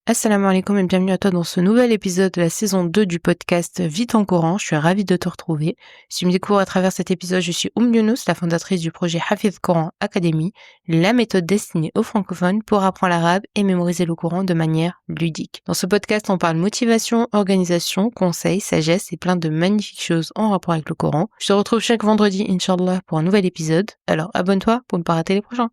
Assalamu alaikum et bienvenue à toi dans ce nouvel épisode de la saison 2 du podcast Vite en Coran. Je suis ravie de te retrouver. Si tu me découvres à travers cet épisode, je suis Younous, la fondatrice du projet Hafiz Coran Academy, la méthode destinée aux francophones pour apprendre l'arabe et mémoriser le Coran de manière ludique. Dans ce podcast, on parle motivation, organisation, conseils, sagesse et plein de magnifiques choses en rapport avec le Coran. Je te retrouve chaque vendredi, Inch'Allah, pour un nouvel épisode. Alors abonne-toi pour ne pas rater les prochains.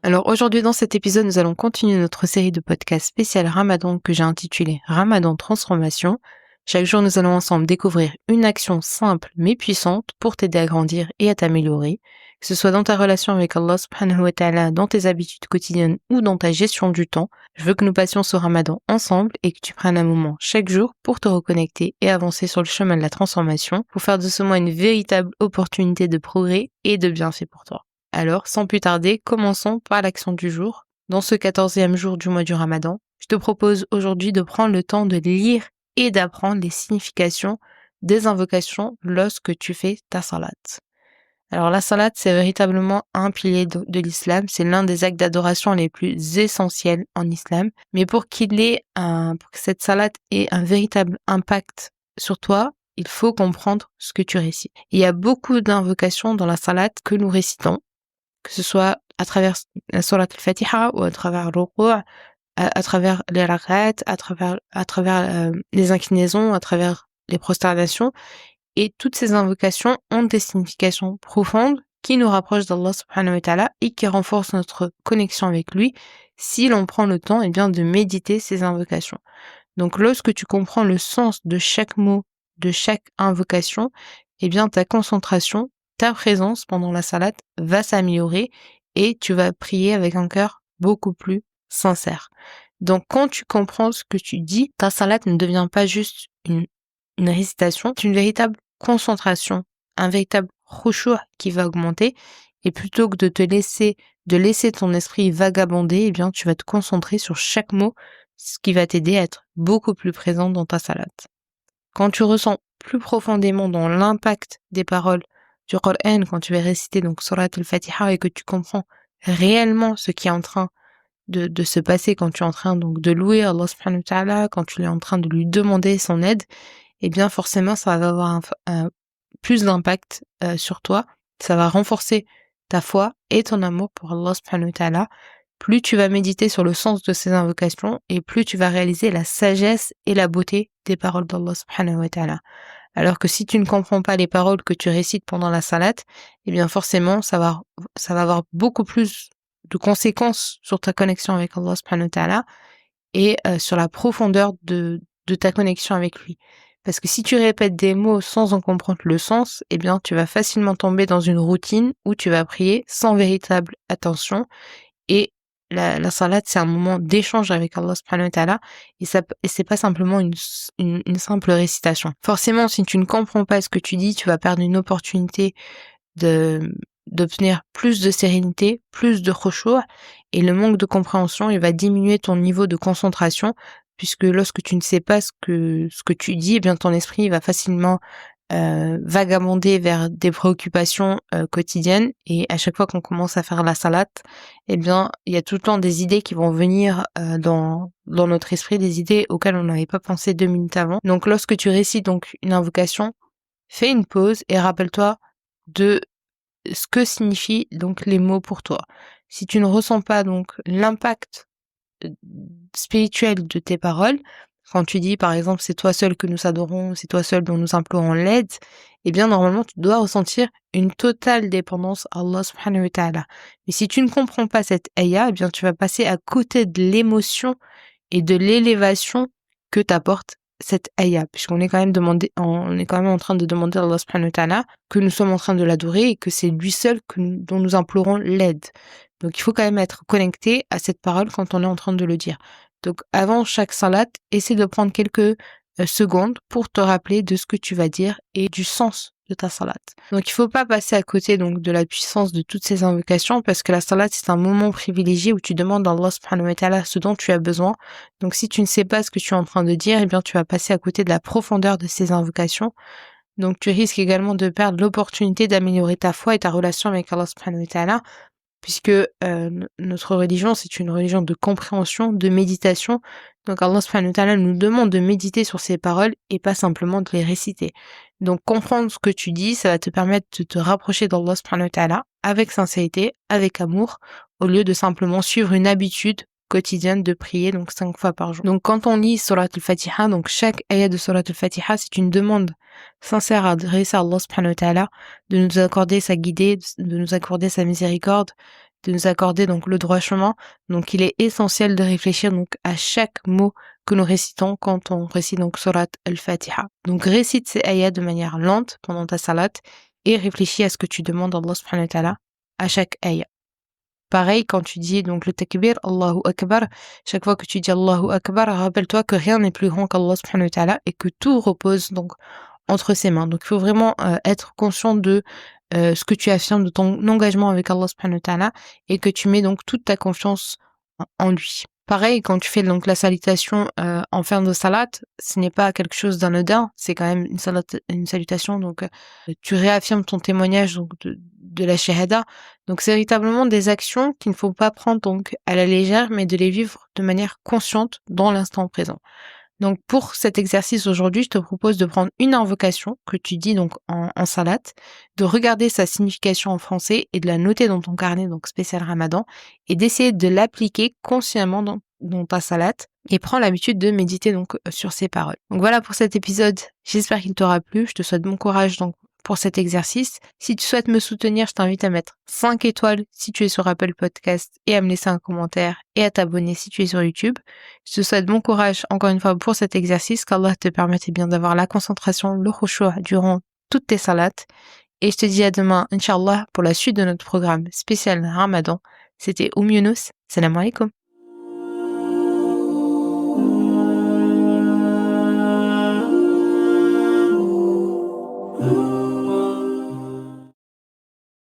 Alors aujourd'hui dans cet épisode, nous allons continuer notre série de podcasts spécial Ramadan que j'ai intitulé Ramadan Transformation. Chaque jour, nous allons ensemble découvrir une action simple mais puissante pour t'aider à grandir et à t'améliorer, que ce soit dans ta relation avec Allah subhanahu wa ta'ala, dans tes habitudes quotidiennes ou dans ta gestion du temps. Je veux que nous passions ce Ramadan ensemble et que tu prennes un moment chaque jour pour te reconnecter et avancer sur le chemin de la transformation pour faire de ce mois une véritable opportunité de progrès et de bienfait pour toi. Alors, sans plus tarder, commençons par l'action du jour. Dans ce 14e jour du mois du Ramadan, je te propose aujourd'hui de prendre le temps de lire et d'apprendre les significations des invocations lorsque tu fais ta salat. Alors la salat, c'est véritablement un pilier de l'islam, c'est l'un des actes d'adoration les plus essentiels en islam, mais pour que cette salat ait un véritable impact sur toi, il faut comprendre ce que tu récites. Il y a beaucoup d'invocations dans la salat que nous récitons, que ce soit à travers la sourate al-Fatiha ou à travers le ruku', à travers les rak'at, à travers les inclinaisons, à travers les prosternations. Et toutes ces invocations ont des significations profondes qui nous rapprochent d'Allah subhanahu wa ta'ala et qui renforcent notre connexion avec lui si l'on prend le temps de méditer ces invocations. Donc lorsque tu comprends le sens de chaque mot, de chaque invocation, ta concentration, ta présence pendant la salat va s'améliorer et tu vas prier avec un cœur beaucoup plus sincère. Donc quand tu comprends ce que tu dis, ta salat ne devient pas juste une récitation, c'est une véritable concentration, un véritable khushu' qui va augmenter, et plutôt que de laisser ton esprit vagabonder, tu vas te concentrer sur chaque mot, ce qui va t'aider à être beaucoup plus présent dans ta salat. Quand tu ressens plus profondément dans l'impact des paroles du Coran, quand tu vas réciter donc Surat al-Fatiha et que tu comprends réellement ce qui est en train de se passer, quand tu es en train donc de louer Allah subhanahu wa ta'ala, quand tu es en train de lui demander son aide, forcément ça va avoir plus d'impact sur toi, ça va renforcer ta foi et ton amour pour Allah subhanahu wa ta'ala. Plus tu vas méditer sur le sens de ces invocations et plus tu vas réaliser la sagesse et la beauté des paroles d'Allah subhanahu wa ta'ala. Alors que si tu ne comprends pas les paroles que tu récites pendant la salat, forcément ça va avoir beaucoup plus de conséquences sur ta connexion avec Allah subhanahu wa ta'ala et sur la profondeur de ta connexion avec lui. Parce que si tu répètes des mots sans en comprendre le sens, tu vas facilement tomber dans une routine où tu vas prier sans véritable attention. Et la salat, c'est un moment d'échange avec Allah subhanahu wa ta'ala, et c'est pas simplement une simple récitation. Forcément, si tu ne comprends pas ce que tu dis, tu vas perdre une opportunité d'obtenir plus de sérénité, plus de khushu', et le manque de compréhension, il va diminuer ton niveau de concentration, puisque lorsque tu ne sais pas ce que tu dis, ton esprit va facilement vagabonder vers des préoccupations quotidiennes, et à chaque fois qu'on commence à faire la salat, il y a tout le temps des idées qui vont venir dans notre esprit, des idées auxquelles on n'avait pas pensé 2 minutes avant. Donc lorsque tu récites donc une invocation, fais une pause et rappelle-toi de ce que signifient donc les mots pour toi. Si tu ne ressens pas donc l'impact spirituel de tes paroles, quand tu dis par exemple c'est toi seul que nous adorons, c'est toi seul dont nous implorons l'aide, normalement tu dois ressentir une totale dépendance à Allah subhanahu wa ta'ala. Mais si tu ne comprends pas cette ayah, tu vas passer à côté de l'émotion et de l'élévation que t'apporte cette ayah, puisqu'on est quand même en train de demander à Allah subhanahu wa ta'ala que nous sommes en train de l'adorer et que c'est lui seul dont nous implorons l'aide. Donc il faut quand même être connecté à cette parole quand on est en train de le dire. Donc avant chaque salat, essaie de prendre quelques secondes pour te rappeler de ce que tu vas dire et du sens de ta salat. Donc il faut pas passer à côté donc de la puissance de toutes ces invocations, parce que la salat c'est un moment privilégié où tu demandes à Allah subhanahu wa ta'ala ce dont tu as besoin. Donc si tu ne sais pas ce que tu es en train de dire, tu vas passer à côté de la profondeur de ces invocations. Donc tu risques également de perdre l'opportunité d'améliorer ta foi et ta relation avec Allah subhanahu wa ta'ala, puisque notre religion, c'est une religion de compréhension, de méditation. Donc Allah subhanahu wa ta'ala nous demande de méditer sur ces paroles et pas simplement de les réciter. Donc comprendre ce que tu dis, ça va te permettre de te rapprocher d'Allah subhanahu wa ta'ala avec sincérité, avec amour, au lieu de simplement suivre une habitude quotidienne de prier, donc 5 fois par jour. Donc quand on lit Surat al-Fatiha, donc chaque ayat de Surat al-Fatiha, c'est une demande sincère adressée à Allah subhanahu wa ta'ala de nous accorder sa guidée, de nous accorder sa miséricorde, de nous accorder donc le droit chemin. Donc il est essentiel de réfléchir donc à chaque mot que nous récitons quand on récite donc Surat al-Fatiha. Donc récite ces ayats de manière lente pendant ta salat et réfléchis à ce que tu demandes à Allah subhanahu wa ta'ala à chaque ayat. Pareil, quand tu dis donc le takbir, Allahu Akbar, chaque fois que tu dis Allahu Akbar, rappelle-toi que rien n'est plus grand qu'Allah subhanahu wa ta'ala et que tout repose donc entre ses mains. Donc il faut vraiment être conscient de ce que tu affirmes, de ton engagement avec Allah subhanahu wa ta'ala et que tu mets donc toute ta confiance en lui. Pareil, quand tu fais donc la salutation en fin de salat, ce n'est pas quelque chose d'anodin, c'est quand même une salutation, donc tu réaffirmes ton témoignage donc de la shahada. Donc c'est véritablement des actions qu'il ne faut pas prendre donc à la légère, mais de les vivre de manière consciente dans l'instant présent. Donc pour cet exercice aujourd'hui, je te propose de prendre une invocation que tu dis donc en salat, de regarder sa signification en français et de la noter dans ton carnet donc spécial Ramadan et d'essayer de l'appliquer consciemment dans ta salat et prends l'habitude de méditer donc sur ces paroles. Donc voilà pour cet épisode, j'espère qu'il t'aura plu, je te souhaite bon courage donc pour cet exercice. Si tu souhaites me soutenir, je t'invite à mettre 5 étoiles si tu es sur Apple Podcast et à me laisser un commentaire et à t'abonner si tu es sur YouTube. Je te souhaite bon courage encore une fois pour cet exercice, qu'Allah te permette bien d'avoir la concentration, le khushu' durant toutes tes salats. Et je te dis à demain, Inch'Allah, pour la suite de notre programme spécial Ramadan. C'était Younous. Salam alaikum.